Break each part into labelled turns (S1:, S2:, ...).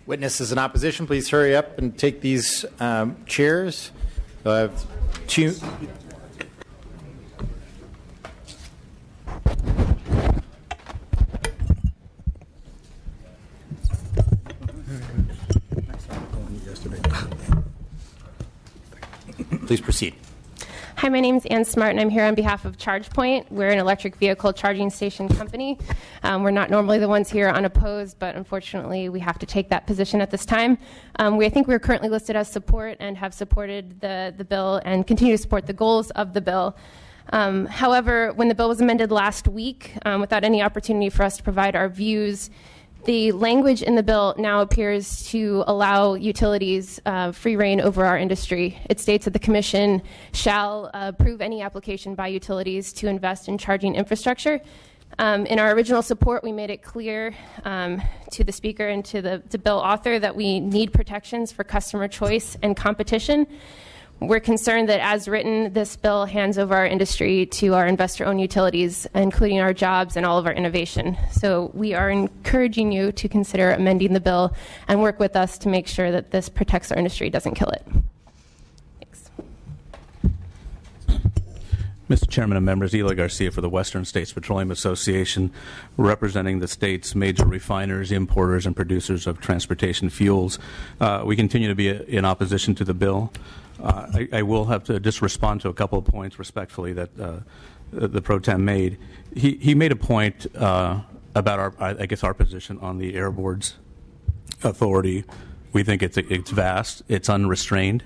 S1: Witnesses in opposition, please hurry up and take these chairs. So I have two. Please proceed.
S2: Hi, my name is Ann Smart, and I'm here on behalf of ChargePoint. We're an electric vehicle charging station company. We're not normally the ones here unopposed, but unfortunately we have to take that position at this time. I think we're currently listed as support and have supported the bill and continue to support the goals of the bill. However, when the bill was amended last week, without any opportunity for us to provide our views, the language in the bill now appears to allow utilities free rein over our industry. It states that the Commission shall approve any application by utilities to invest in charging infrastructure. In our original support, we made it clear to the Speaker and to the bill author that we need protections for customer choice and competition. We're concerned that, as written, this bill hands over our industry to our investor-owned utilities, including our jobs and all of our innovation. So we are encouraging you to consider amending the bill and work with us to make sure that this protects our industry, doesn't kill it. Thanks.
S3: Mr. Chairman and members, Eli Garcia for the Western States Petroleum Association, representing the state's major refiners, importers, and producers of transportation fuels. We continue to be in opposition to the bill. I will have to just respond to a couple of points respectfully that the pro tem made. He made a point about our position on the Air Board's authority. We think it's vast, it's unrestrained.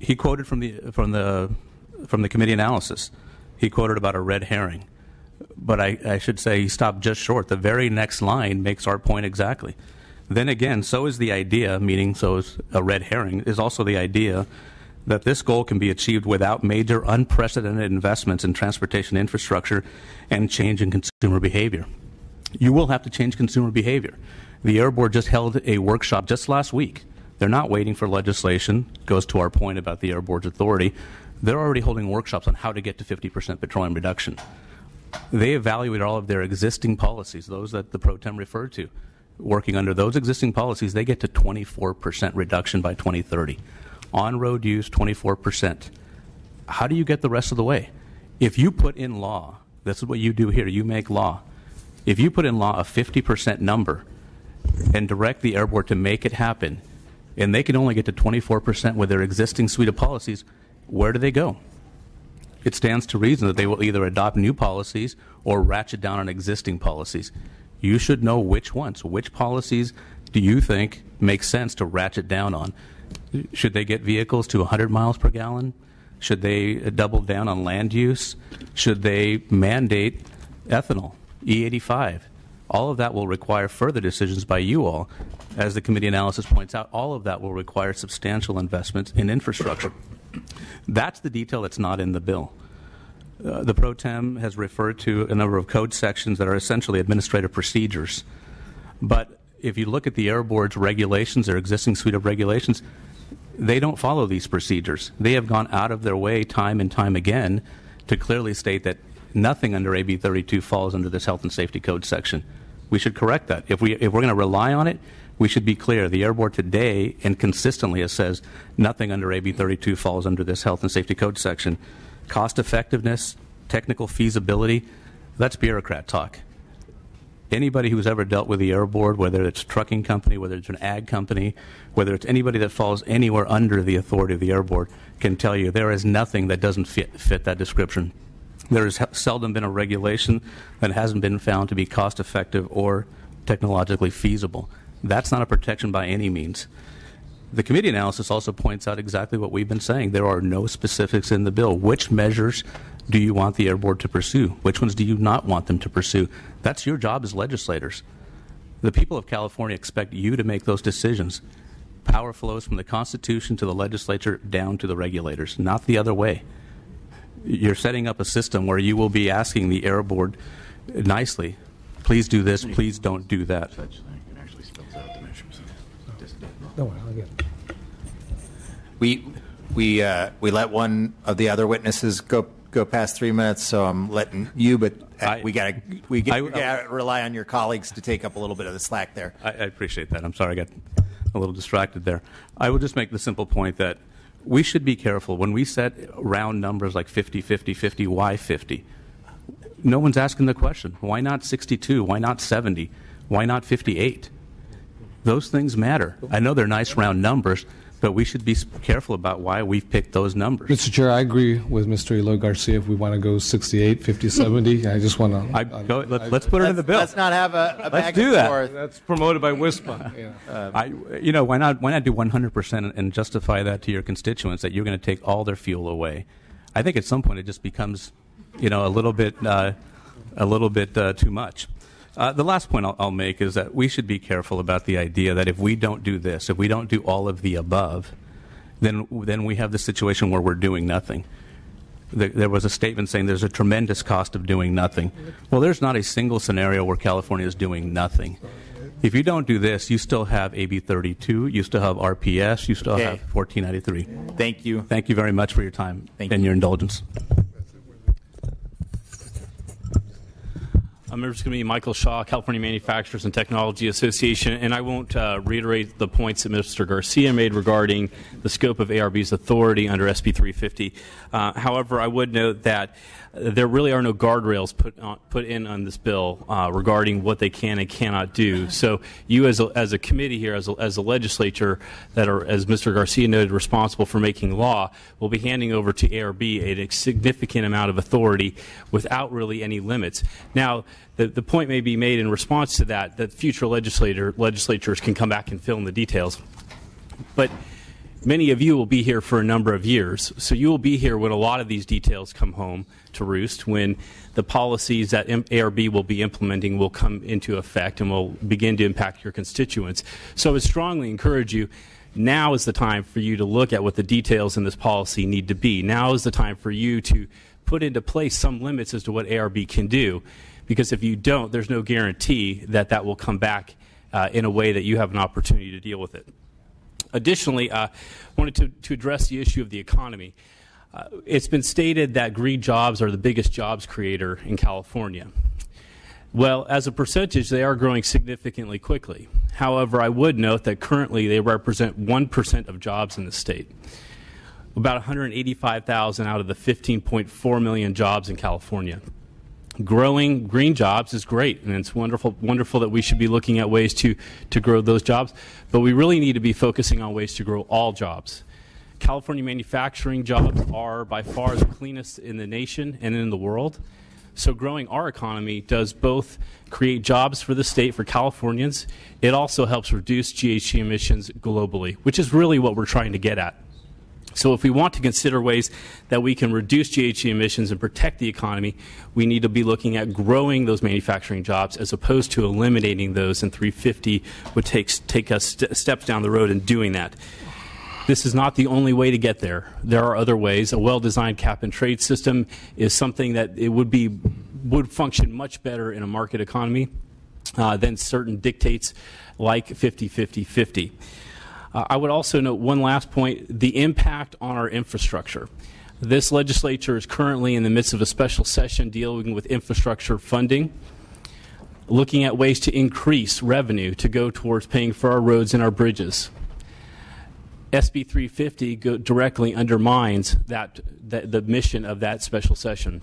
S3: He quoted from the committee analysis. He quoted about a red herring, but I should say he stopped just short. The very next line makes our point exactly. Then again, so is the idea, meaning so is a red herring, is also the idea that this goal can be achieved without major unprecedented investments in transportation infrastructure and change in consumer behavior. You will have to change consumer behavior. The Air Board just held a workshop just last week. They're not waiting for legislation. Goes to our point about the Air Board's authority. They're already holding workshops on how to get to 50% petroleum reduction. They evaluated all of their existing policies, those that the pro tem referred to. Working under those existing policies, they get to 24% reduction by 2030. On-road use, 24%. How do you get the rest of the way? If you put in law, this is what you do here, you make law. If you put in law a 50% number and direct the Air Board to make it happen, and they can only get to 24% with their existing suite of policies, where do they go? It stands to reason that they will either adopt new policies or ratchet down on existing policies. You should know which ones. Which policies do you think make sense to ratchet down on? Should they get vehicles to 100 miles per gallon? Should they double down on land use? Should they mandate ethanol, E85? All of that will require further decisions by you all. As the committee analysis points out, all of that will require substantial investments in infrastructure. That's the detail that's not in the bill. The pro tem has referred to a number of code sections that are essentially administrative procedures. But if you look at the Air Board's regulations, their existing suite of regulations, they don't follow these procedures. They have gone out of their way time and time again to clearly state that nothing under AB 32 falls under this health and safety code section. We should correct that. If we're going to rely on it, we should be clear. The Air Board today and consistently says nothing under AB 32 falls under this health and safety code section. Cost effectiveness, technical feasibility, that's bureaucrat talk. Anybody who's ever dealt with the Air Board, whether it's a trucking company, whether it's an ag company, whether it's anybody that falls anywhere under the authority of the Air Board, can tell you there is nothing that doesn't fit that description. There has seldom been a regulation that hasn't been found to be cost effective or technologically feasible. That's not a protection by any means. The committee analysis also points out exactly what we've been saying. There are no specifics in the bill. Which measures do you want the Air Board to pursue? Which ones do you not want them to pursue? That's your job as legislators. The people of California expect you to make those decisions. Power flows from the Constitution to the legislature down to the regulators, not the other way. You're setting up a system where you will be asking the Air Board nicely, please do this, please don't do that. We
S1: let one of the other witnesses go go past 3 minutes, so I'm letting you, but we gotta rely on your colleagues to take up a little bit of the slack there.
S3: I appreciate that. I'm sorry I got a little distracted there. I will just make the simple point that we should be careful. When we set round numbers like 50, 50, 50, why 50? No one's asking the question. Why not 62? Why not 70? Why not 58? Those things matter. I know they're nice round numbers, but we should be careful about why we've picked those numbers.
S4: Mr. Chair, I agree with Mr. Eloy Garcia. If we want to go 68, 50, 70, I just want to...
S3: Let's put it in the bill.
S1: Let's not have a back
S3: do
S1: and
S3: that.
S1: forth.
S4: That's promoted by WISPA. Yeah.
S3: Why not do 100% and justify that to your constituents that you're going to take all their fuel away? I think at some point it just becomes, a little bit too much. The last point I'll make is that we should be careful about the idea that if we don't do this, if we don't do all of the above, then we have the situation where we're doing nothing. There was a statement saying there's a tremendous cost of doing nothing. Well, there's not a single scenario where California is doing nothing. If you don't do this, you still have AB 32, you still have RPS, you still have 1493.
S1: Thank you.
S3: Thank you very much for your time and your indulgence.
S5: Members of the committee, Michael Shaw, California Manufacturers and Technology Association, and I won't reiterate the points that Mr. Garcia made regarding the scope of ARB's authority under SB 350. However, I would note that there really are no guardrails put in on this bill regarding what they can and cannot do. So you as a committee here, as a legislature that are, as Mr. Garcia noted, responsible for making law, will be handing over to ARB a significant amount of authority without really any limits. Now, the point may be made in response to that future legislatures can come back and fill in the details. But many of you will be here for a number of years, so you will be here when a lot of these details come home to roost, when the policies that ARB will be implementing will come into effect and will begin to impact your constituents. So I would strongly encourage you, now is the time for you to look at what the details in this policy need to be. Now is the time for you to put into place some limits as to what ARB can do, because if you don't, there's no guarantee that will come back in a way that you have an opportunity to deal with it. Additionally, I wanted to address the issue of the economy. It's been stated that green jobs are the biggest jobs creator in California. Well, as a percentage, they are growing significantly quickly. However, I would note that currently they represent 1% of jobs in the state. About 185,000 out of the 15.4 million jobs in California. Growing green jobs is great, and it's wonderful that we should be looking at ways to grow those jobs, but we really need to be focusing on ways to grow all jobs. California manufacturing jobs are by far the cleanest in the nation and in the world, so growing our economy does both create jobs for the state, for Californians. It also helps reduce GHG emissions globally, which is really what we're trying to get at. So if we want to consider ways that we can reduce GHG emissions and protect the economy, we need to be looking at growing those manufacturing jobs as opposed to eliminating those, and 350 would take us steps down the road in doing that. This is not the only way to get there. There are other ways. A well-designed cap-and-trade system is something that would function much better in a market economy than certain dictates like 50-50-50. I would also note one last point, the impact on our infrastructure. This legislature is currently in the midst of a special session dealing with infrastructure funding, looking at ways to increase revenue to go towards paying for our roads and our bridges. SB 350 directly undermines the mission of that special session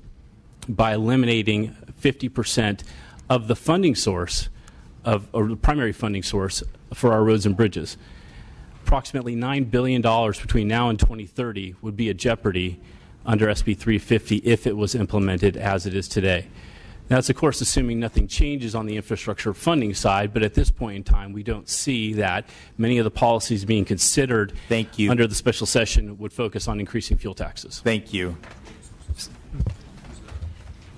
S5: by eliminating 50% of the funding source, or the primary funding source for our roads and bridges. Approximately $9 billion between now and 2030 would be a jeopardy under SB 350 if it was implemented as it is today. That's, of course, assuming nothing changes on the infrastructure funding side, but at this point in time, we don't see that. Many of the policies being considered under the special session would focus on increasing fuel taxes.
S1: Thank you.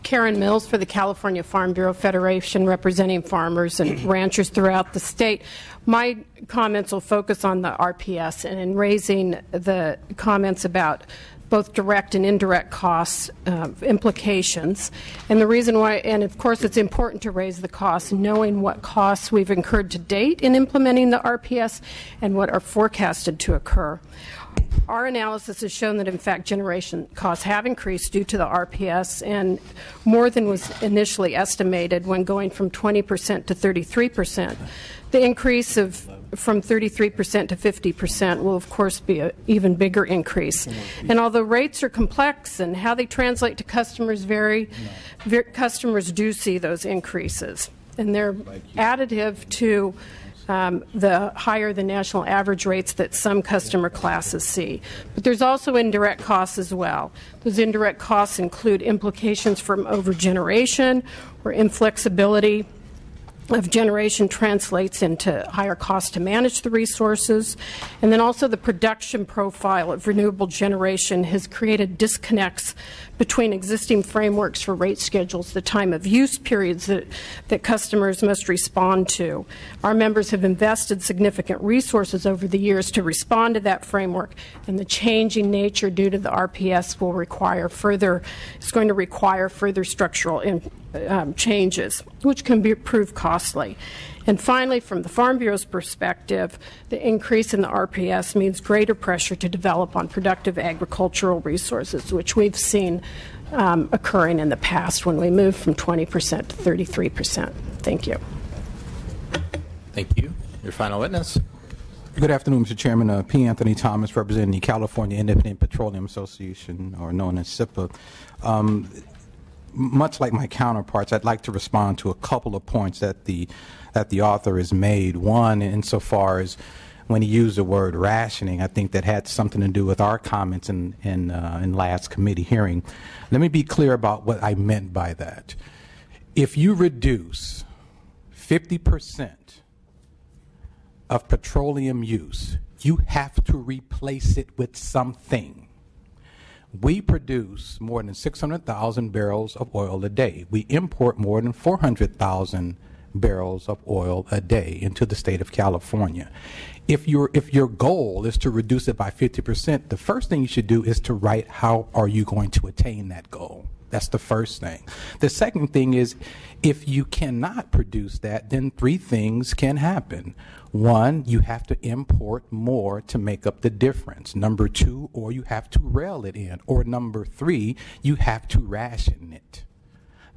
S6: Karen Mills for the California Farm Bureau Federation, representing farmers and ranchers throughout the state. My comments will focus on the RPS and in raising the comments about both direct and indirect costs implications. And the reason why, and of course it's important to raise the costs, knowing what costs we've incurred to date in implementing the RPS and what are forecasted to occur. Our analysis has shown that, in fact, generation costs have increased due to the RPS, and more than was initially estimated when going from 20% to 33%. The increase from 33% to 50% will, of course, be an even bigger increase. And although rates are complex and how they translate to customers vary, customers do see those increases. And they're additive to the higher than national average rates that some customer classes see. But there's also indirect costs as well. Those indirect costs include implications from overgeneration or inflexibility of generation translates into higher costs to manage the resources. And then also the production profile of renewable generation has created disconnects between existing frameworks for rate schedules, the time of use periods that customers must respond to. Our members have invested significant resources over the years to respond to that framework, and the changing nature due to the RPS will require it's going to require further structural changes, which can prove costly. And finally, from the Farm Bureau's perspective, the increase in the RPS means greater pressure to develop on productive agricultural resources, which we've seen occurring in the past when we moved from 20% to 33%. Thank you.
S1: Thank you. Your final witness.
S7: Good afternoon, Mr. Chairman. P. Anthony Thomas, representing the California Independent Petroleum Association, or known as SIPA. Much like my counterparts, I'd like to respond to a couple of points that the author has made. One, insofar as when he used the word rationing, I think that had something to do with our comments in last committee hearing. Let me be clear about what I meant by that. If you reduce 50% of petroleum use, you have to replace it with something. We produce more than 600,000 barrels of oil a day. We import more than 400,000 barrels of oil a day into the state of California. If your goal is to reduce it by 50%, the first thing you should do is to write how are you going to attain that goal. That's the first thing. The second thing is, if you cannot produce that, then three things can happen. One, you have to import more to make up the difference. Number two, or you have to rail it in. Or number three, you have to ration it.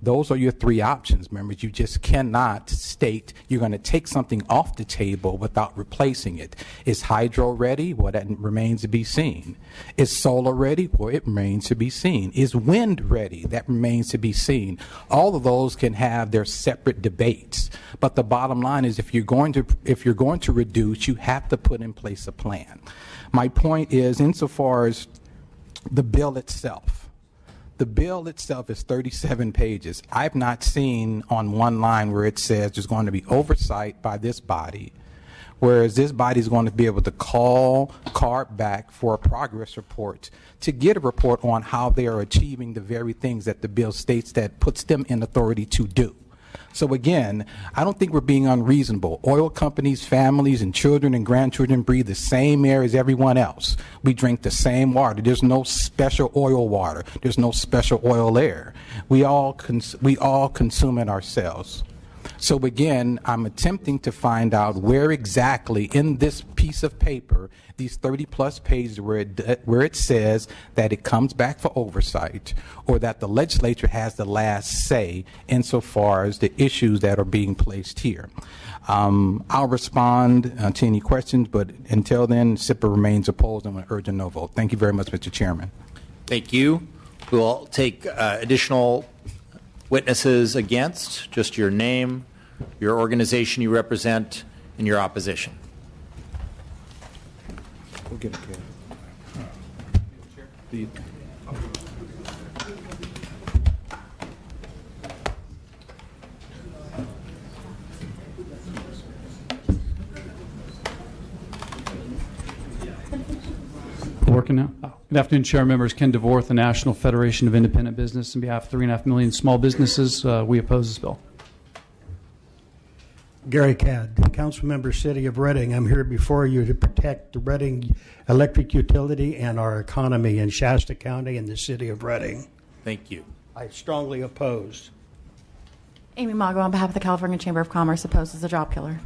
S7: Those are your three options, members. You just cannot state you're going to take something off the table without replacing it. Is hydro ready? Well, that remains to be seen. Is solar ready? Well, it remains to be seen. Is wind ready? That remains to be seen. All of those can have their separate debates. But the bottom line is, if you're going to reduce, you have to put in place a plan. My point is, insofar as the bill itself, the bill itself is 37 pages. I've not seen on one line where it says there's going to be oversight by this body, whereas this body is going to be able to call CARB back for a progress report to get a report on how they are achieving the very things that the bill states that puts them in authority to do. So again, I don't think we're being unreasonable. Oil companies, families, and children and grandchildren breathe the same air as everyone else. We drink the same water. There's no special oil water. There's no special oil air. We all consume it ourselves. So again, I'm attempting to find out where exactly in this piece of paper, these 30-plus pages where it says that it comes back for oversight, or that the legislature has the last say insofar as the issues that are being placed here. I'll respond to any questions, but until then, SIPA remains opposed and will urge a no vote. Thank you very much, Mr. Chairman.
S1: Thank you. We'll take additional witnesses against, just your name, your organization you represent, and your opposition.
S7: We'll get it, Ken.
S8: Working now? Good afternoon, Chair members. Ken DeVorth, the National Federation of Independent Business. On behalf of 3.5 million small businesses, we oppose this bill.
S9: Gary Cadd, Council Member, City of Reading. I'm here before you to protect the Reading electric utility and our economy in Shasta County and the City of Reading.
S1: Thank you.
S9: I strongly oppose.
S10: Amy Mago, on behalf of the California Chamber of Commerce, opposes the job killer.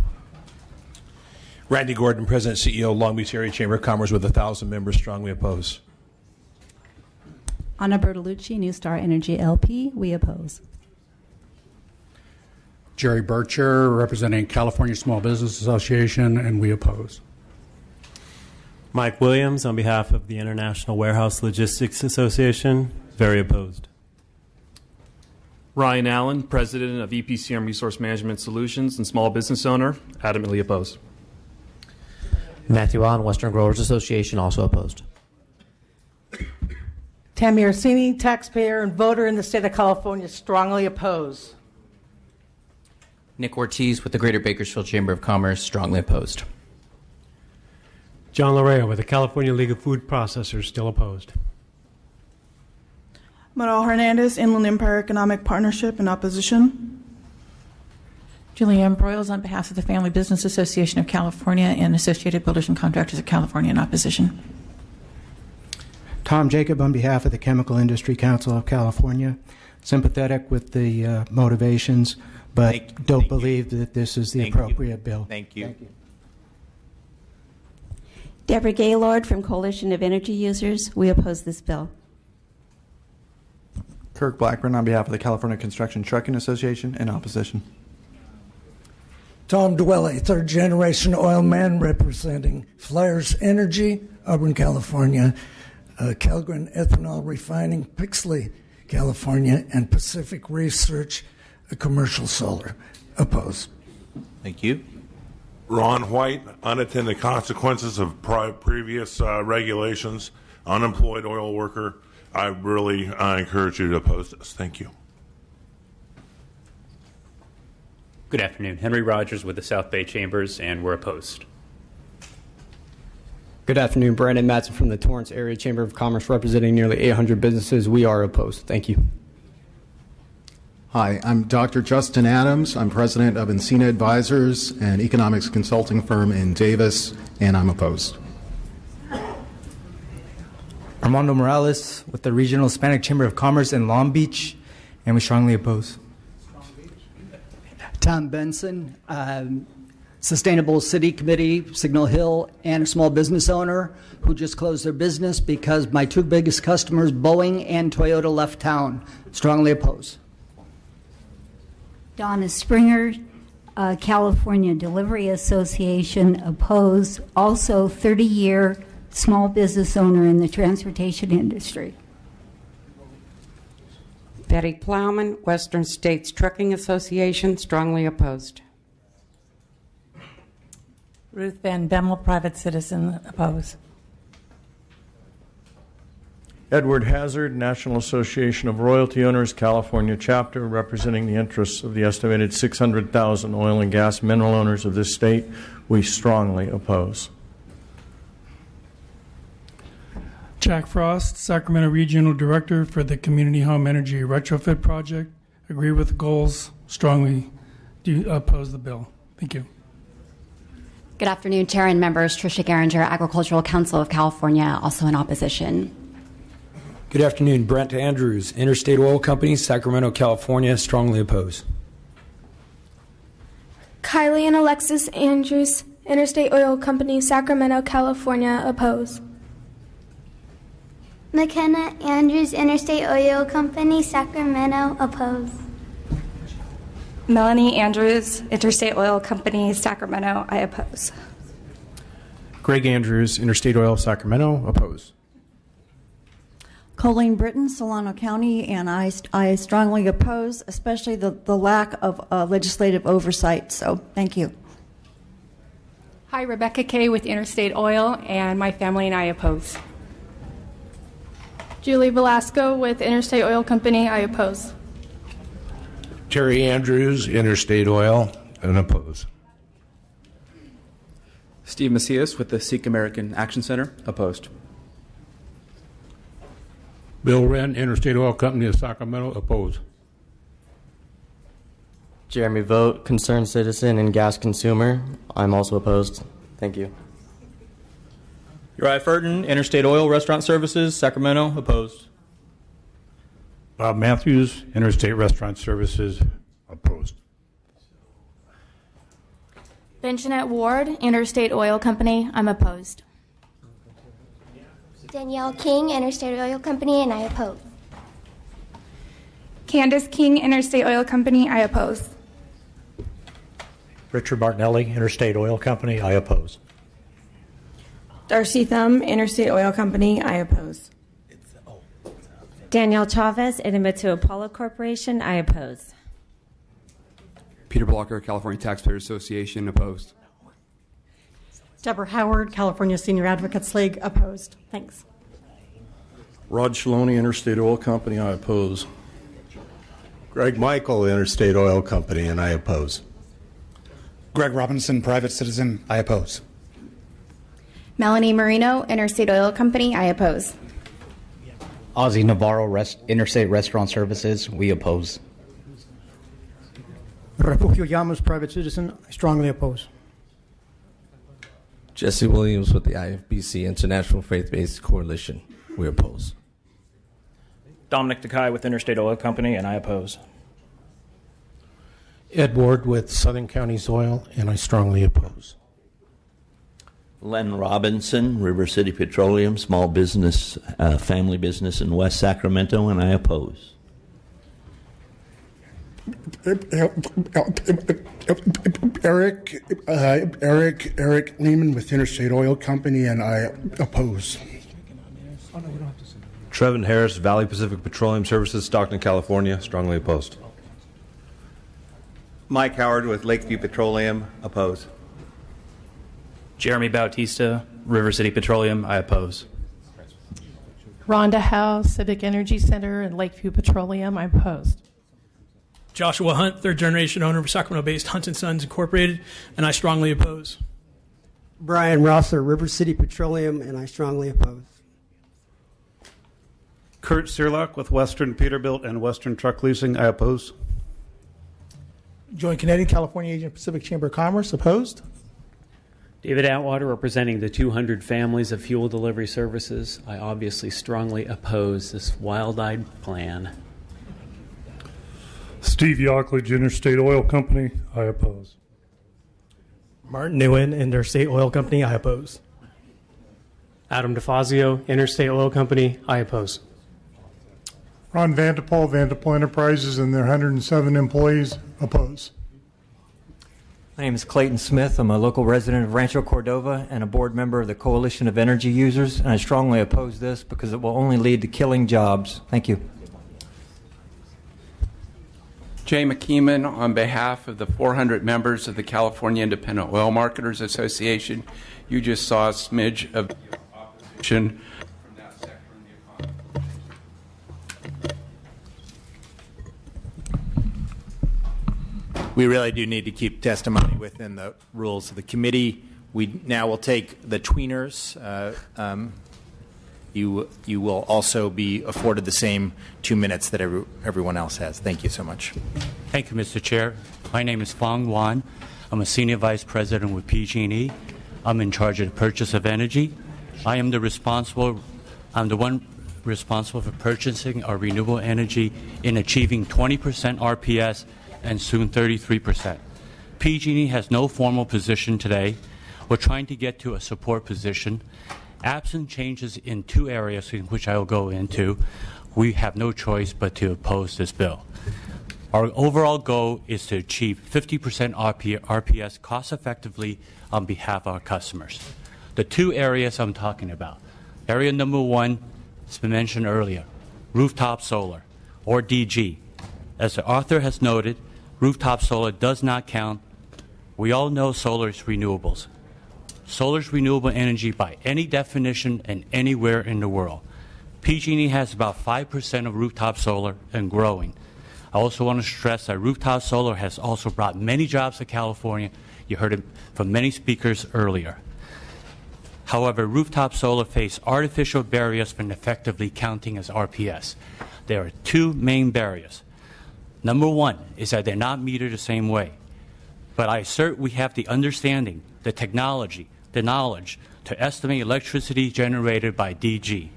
S10: Randy Gordon, President CEO, Long Beach Area Chamber of Commerce with 1,000 members, strongly oppose.
S11: Anna Bertolucci, New Star Energy LP, we oppose.
S12: Jerry Bircher, representing California Small Business Association, and we oppose.
S13: Mike Williams, on behalf of the International Warehouse Logistics Association, very opposed.
S14: Ryan Allen, President of EPCM Resource Management Solutions and small business owner, adamantly opposed.
S15: Matthew Allen, Western Growers Association, also opposed.
S16: Tammy Orsini, taxpayer and voter in the state of California, strongly opposed.
S15: Nick Ortiz with the Greater Bakersfield Chamber of Commerce, strongly opposed.
S17: John Larea with the California League of Food Processors, still opposed.
S18: Manuel Hernandez, Inland Empire Economic Partnership, in opposition.
S19: Julianne Broyles on behalf of the Family Business Association of California and Associated Builders and Contractors of California, in opposition.
S20: Tom Jacob on behalf of the Chemical Industry Council of California, sympathetic with the motivations, but don't believe that this is the appropriate bill.
S1: Thank you. Thank you.
S21: Deborah Gaylord from Coalition of Energy Users, we oppose this bill.
S22: Kirk Blackburn on behalf of the California Construction Trucking Association, in opposition.
S23: Tom Dwelly, third generation oil man representing Flyers Energy, Auburn, California, Calgren Ethanol Refining, Pixley, California, and Pacific Research, Commercial Solar. Oppose.
S1: Thank you.
S24: Ron White, unintended consequences of previous regulations, unemployed oil worker. I really encourage you to oppose this. Thank you.
S25: Good afternoon. Henry Rogers with the South Bay Chambers, and we're opposed.
S26: Good afternoon. Brandon Matson from the Torrance Area Chamber of Commerce, representing nearly 800 businesses. We are opposed. Thank you.
S27: Hi, I'm Dr. Justin Adams. I'm president of Encina Advisors, an economics consulting firm in Davis, and I'm opposed.
S28: Armando Morales with the Regional Hispanic Chamber of Commerce in Long Beach, and we strongly oppose.
S29: Tom Benson, Sustainable City Committee, Signal Hill, and a small business owner who just closed their business because my two biggest customers, Boeing and Toyota, left town. Strongly oppose.
S30: Donna Springer, California Delivery Association, opposed. Also 30-year small business owner in the transportation industry.
S31: Betty Plowman, Western States Trucking Association, strongly opposed.
S32: Ruth Van Bemmel, private citizen, opposed.
S33: Edward Hazard, National Association of Royalty Owners, California chapter, representing the interests of the estimated 600,000 oil and gas mineral owners of this state. We strongly oppose.
S34: Jack Frost, Sacramento Regional Director for the Community Home Energy Retrofit Project. Agree with the goals, strongly oppose the bill. Thank you.
S35: Good afternoon, Chair and members. Tricia Geringer, Agricultural Council of California, also in opposition.
S36: Good afternoon. Brent Andrews, Interstate Oil Company, Sacramento, California, strongly oppose.
S37: Kylie and Alexis Andrews, Interstate Oil Company, Sacramento, California, oppose.
S38: McKenna Andrews, Interstate Oil Company, Sacramento, oppose.
S39: Melanie Andrews, Interstate Oil Company, Sacramento, I oppose.
S40: Greg Andrews, Interstate Oil, Sacramento, oppose.
S11: Colleen Britton, Solano County, and I strongly oppose, especially the lack of legislative oversight. So thank you.
S41: Hi, Rebecca Kay with Interstate Oil, and my family and I oppose.
S37: Julie Velasco with Interstate Oil Company, I oppose.
S24: Terry Andrews, Interstate Oil, and oppose.
S42: Steve Macias with the Sikh American Action Center, opposed.
S12: Bill Wren, Interstate Oil Company of Sacramento, opposed.
S43: Jeremy Vogt, Concerned Citizen and Gas Consumer. I'm also opposed. Thank you.
S44: Uriah Furton, Interstate Oil Restaurant Services, Sacramento, opposed.
S12: Bob Matthews, Interstate Restaurant Services, opposed.
S37: Benjanet Ward, Interstate Oil Company. I'm opposed.
S38: Danielle King, Interstate Oil Company, and I oppose.
S39: Candace King, Interstate Oil Company. I oppose.
S1: Richard Martinelli, Interstate Oil Company. I oppose.
S2: Darcy Thumb, Interstate Oil Company. I oppose.
S3: Danielle Chavez, Inimito Apollo Corporation. I oppose.
S4: Peter Blocker, California Taxpayer Association. Opposed.
S5: Deborah Howard, California Senior Advocates League. Opposed. Thanks.
S33: Rod Shaloni, Interstate Oil Company. I oppose.
S6: Greg Michael, Interstate Oil Company, and I oppose.
S7: Greg Robinson, Private Citizen. I oppose.
S39: Melanie Marino, Interstate Oil Company. I oppose.
S8: Ozzie Navarro, Interstate Restaurant Services. We oppose.
S9: Refugio Llamas, Private Citizen. I strongly oppose.
S10: Jesse Williams with the IFBC International Faith-Based Coalition. We oppose.
S44: Dominic Takai with Interstate Oil Company, and I oppose.
S40: Ed Ward with Southern Counties Oil, and I strongly oppose.
S13: Len Robinson, River City Petroleum, small business, family business in West Sacramento, and I oppose.
S14: Eric Lehman with Interstate Oil Company, and I oppose.
S15: Trevin Harris, Valley Pacific Petroleum Services, Stockton, California, strongly opposed.
S16: Mike Howard with Lakeview Petroleum, oppose.
S44: Jeremy Bautista, River City Petroleum. I oppose.
S17: Rhonda Howe, Civic Energy Center and Lakeview Petroleum. I opposed.
S34: Joshua Hunt, third generation owner of Sacramento-based Hunt & Sons Incorporated, and I strongly oppose.
S9: Brian Rosser, River City Petroleum, and I strongly oppose.
S18: Kurt Searlock with Western Peterbilt and Western Truck Leasing. I oppose.
S19: Joint Canadian California Agent Pacific Chamber of Commerce. Opposed.
S20: David Atwater, representing the 200 families of fuel delivery services. I obviously strongly oppose this wild-eyed plan.
S21: Steve Yockledge, Interstate Oil Company. I oppose.
S34: Martin Nguyen, Interstate Oil Company. I oppose.
S22: Adam DeFazio, Interstate Oil Company. I oppose.
S21: Ron Vanderpool, Vanderpool Enterprises, and their 107 employees. Oppose.
S23: My name is Clayton Smith. I'm a local resident of Rancho Cordova and a board member of the Coalition of Energy Users, and I strongly oppose this because it will only lead to killing jobs. Thank you.
S25: Jay McKeeman, on behalf of the 400 members of the California Independent Oil Marketers Association. You just saw a smidge of opposition from that sector in the economy.
S26: We really do need to keep testimony within the rules of the committee. We now will take the tweeners. You will also be afforded the same 2 minutes that everyone else has. Thank you so much.
S27: Thank you, Mr. Chair. My name is Fong Wan. I'm a Senior Vice President with PG&E. I'm in charge of the purchase of energy. I'm the one responsible for purchasing our renewable energy in achieving 20% RPS and soon 33%. PG&E has no formal position today. We're trying to get to a support position. Absent changes in two areas in which I will go into, we have no choice but to oppose this bill. Our overall goal is to achieve 50% RPS cost effectively on behalf of our customers. The two areas I'm talking about. Area number one has been mentioned earlier, rooftop solar, or DG. As the author has noted, rooftop solar does not count. We all know solar is renewables. Solar is renewable energy by any definition and anywhere in the world. PG&E has about 5% of rooftop solar and growing. I also want to stress that rooftop solar has also brought many jobs to California. You heard it from many speakers earlier. However, rooftop solar face artificial barriers when effectively counting as RPS. There are two main barriers. Number one is that they're not metered the same way. But I assert we have the understanding, the technology, the knowledge to estimate electricity generated by DG.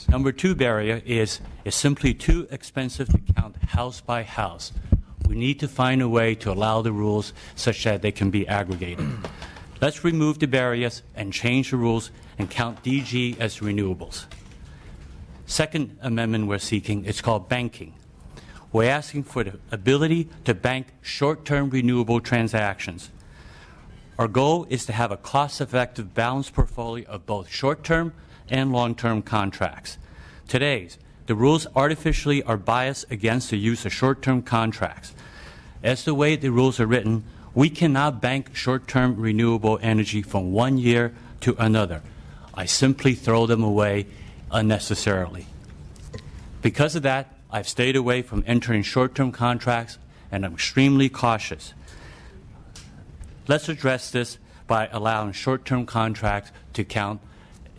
S27: Number two barrier is simply too expensive to count house by house. we need to find a way to allow the rules such that they can be aggregated. Let's remove the barriers and change the rules and count DG as renewables. Second amendment we're seeking is called banking. We're asking for the ability to bank short-term renewable transactions. Our goal is to have a cost-effective balanced portfolio of both short-term and long-term contracts. Today, the rules artificially are biased against the use of short-term contracts. As the way the rules are written, we cannot bank short-term renewable energy from one year to another. I simply throw them away unnecessarily. Because of that, I've stayed away from entering short-term contracts, and I'm extremely cautious. Let's address this by allowing short-term contracts to count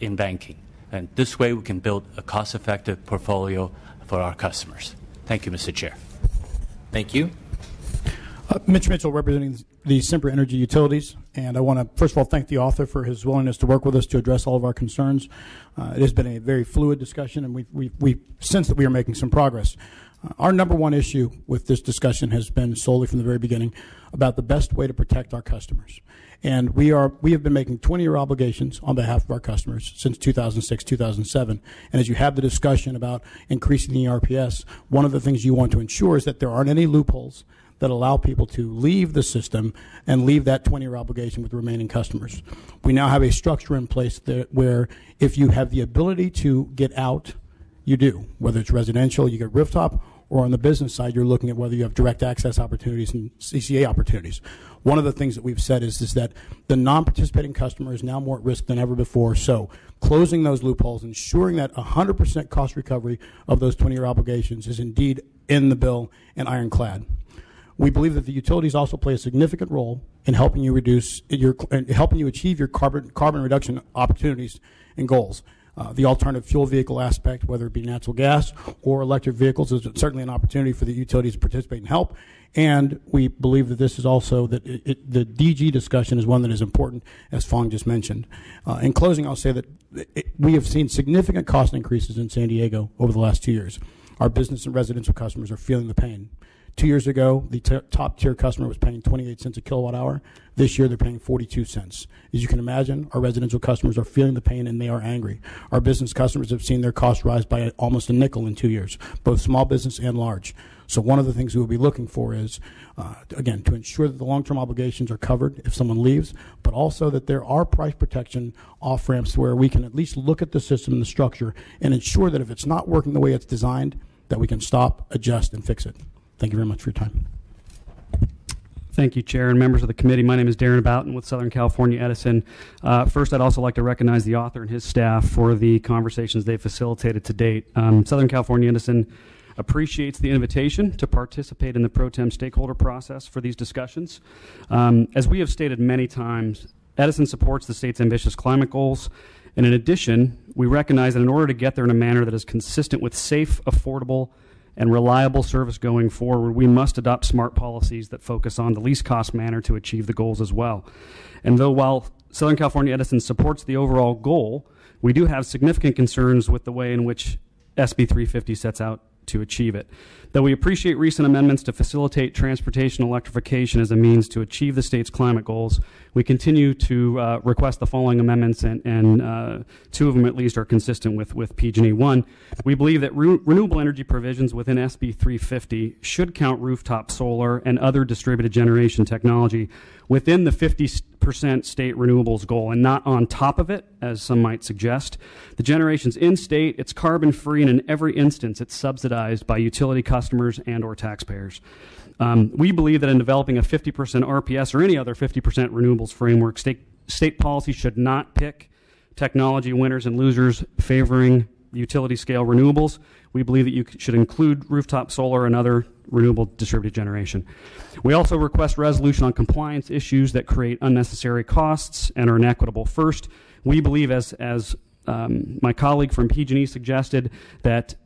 S27: in banking. And this way we can build a cost-effective portfolio for our customers. Thank you, Mr. Chair.
S26: Thank you.
S19: Mitch Mitchell, representing the Semper Energy Utilities, and I want to first of all thank the author for his willingness to work with us to address all of our concerns. It has been a very fluid discussion, and we sense that we are making some progress. Our number one issue with this discussion has been solely from the very beginning about the best way to protect our customers. And we have been making 20-year obligations on behalf of our customers since 2006, 2007. And as you have the discussion about increasing the ERPS, one of the things you want to ensure is that there aren't any loopholes that allow people to leave the system and leave that 20-year obligation with the remaining customers. We now have a structure in place where if you have the ability to get out, you do. Whether it's residential, you get rooftop, or on the business side, you're looking at whether you have direct access opportunities and CCA opportunities. One of the things that we've said is that the non-participating customer is now more at risk than ever before. So closing those loopholes, ensuring that 100% cost recovery of those 20-year obligations is indeed in the bill and ironclad. We believe that the utilities also play a significant role in helping you achieve your carbon reduction opportunities and goals. The alternative fuel vehicle aspect, whether it be natural gas or electric vehicles, is certainly an opportunity for the utilities to participate and help. And we believe that this is also that the DG discussion is one that is important, as Fong just mentioned. In closing, I'll say that we have seen significant cost increases in San Diego over the last 2 years. Our business and residential customers are feeling the pain. 2 years ago, the top tier customer was paying 28 cents a kilowatt hour. This year, they're paying 42 cents. As you can imagine, our residential customers are feeling the pain and they are angry. Our business customers have seen their costs rise by almost a nickel in 2 years, both small business and large. So one of the things we will be looking for is, again, to ensure that the long-term obligations are covered if someone leaves, but also that there are price protection off-ramps where we can at least look at the system and the structure and ensure that if it's not working the way it's designed, that we can stop, adjust, and fix it. Thank you very much for your time.
S44: Thank you, Chair and members of the committee. My name is Darren Boughton with Southern California Edison. First, I'd also like to recognize the author and his staff for the conversations they've facilitated to date. Southern California Edison appreciates the invitation to participate in the pro tem stakeholder process for these discussions. As we have stated many times, Edison supports the state's ambitious climate goals. And in addition, we recognize that in order to get there in a manner that is consistent with safe, affordable, and reliable service going forward, we must adopt smart policies that focus on the least cost manner to achieve the goals as well. And though while Southern California Edison supports the overall goal, we do have significant concerns with the way in which SB 350 sets out to achieve it. Though we appreciate recent amendments to facilitate transportation electrification as a means to achieve the state's climate goals, we continue to request the following amendments, and two of them at least are consistent with PG&E. One, we believe that renewable energy provisions within SB 350 should count rooftop solar and other distributed generation technology within the 50% state renewables goal and not on top of it, as some might suggest. The generation's in-state, it's carbon-free, and in every instance it's subsidized by utility customers and or taxpayers. We believe that in developing a 50% RPS or any other 50% renewables framework, state policy should not pick technology winners and losers favoring utility-scale renewables. We believe that you should include rooftop solar and other renewable distributed generation. We also request resolution on compliance issues that create unnecessary costs and are inequitable. First, we believe, as my colleague from PG&E suggested, that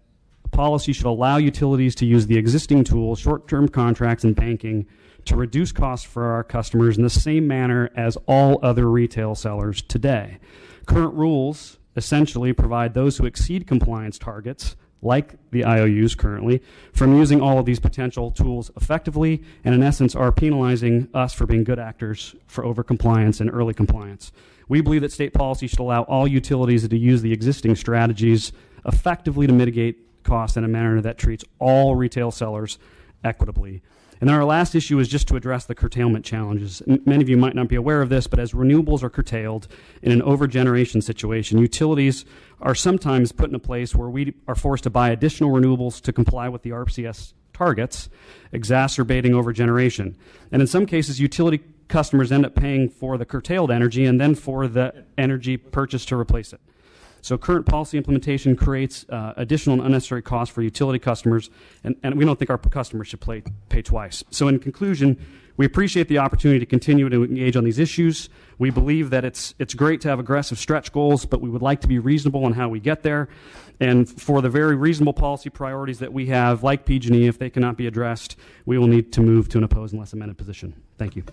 S44: policy should allow utilities to use the existing tools, short-term contracts and banking, to reduce costs for our customers in the same manner as all other retail sellers today. Current rules essentially provide those who exceed compliance targets like the IOUs currently, from using all of these potential tools effectively, and in essence are penalizing us for being good actors for overcompliance and early compliance. We believe that state policy should allow all utilities to use the existing strategies effectively to mitigate costs in a manner that treats all retail sellers equitably. And then our last issue is just to address the curtailment challenges. Many of you might not be aware of this, but as renewables are curtailed in an overgeneration situation, utilities are sometimes put in a place where we are forced to buy additional renewables to comply with the RPS targets, exacerbating overgeneration. And in some cases, utility customers end up paying for the curtailed energy and then for the energy purchased to replace it. So current policy implementation creates additional and unnecessary costs for utility customers, and we don't think our customers should pay twice. So in conclusion, we appreciate the opportunity to continue to engage on these issues. We believe that it's great to have aggressive stretch goals, but we would like to be reasonable in how we get there. And for the very reasonable policy priorities that we have, like PG&E, if they cannot be addressed, we will need to move to an opposed unless amended position. Thank you.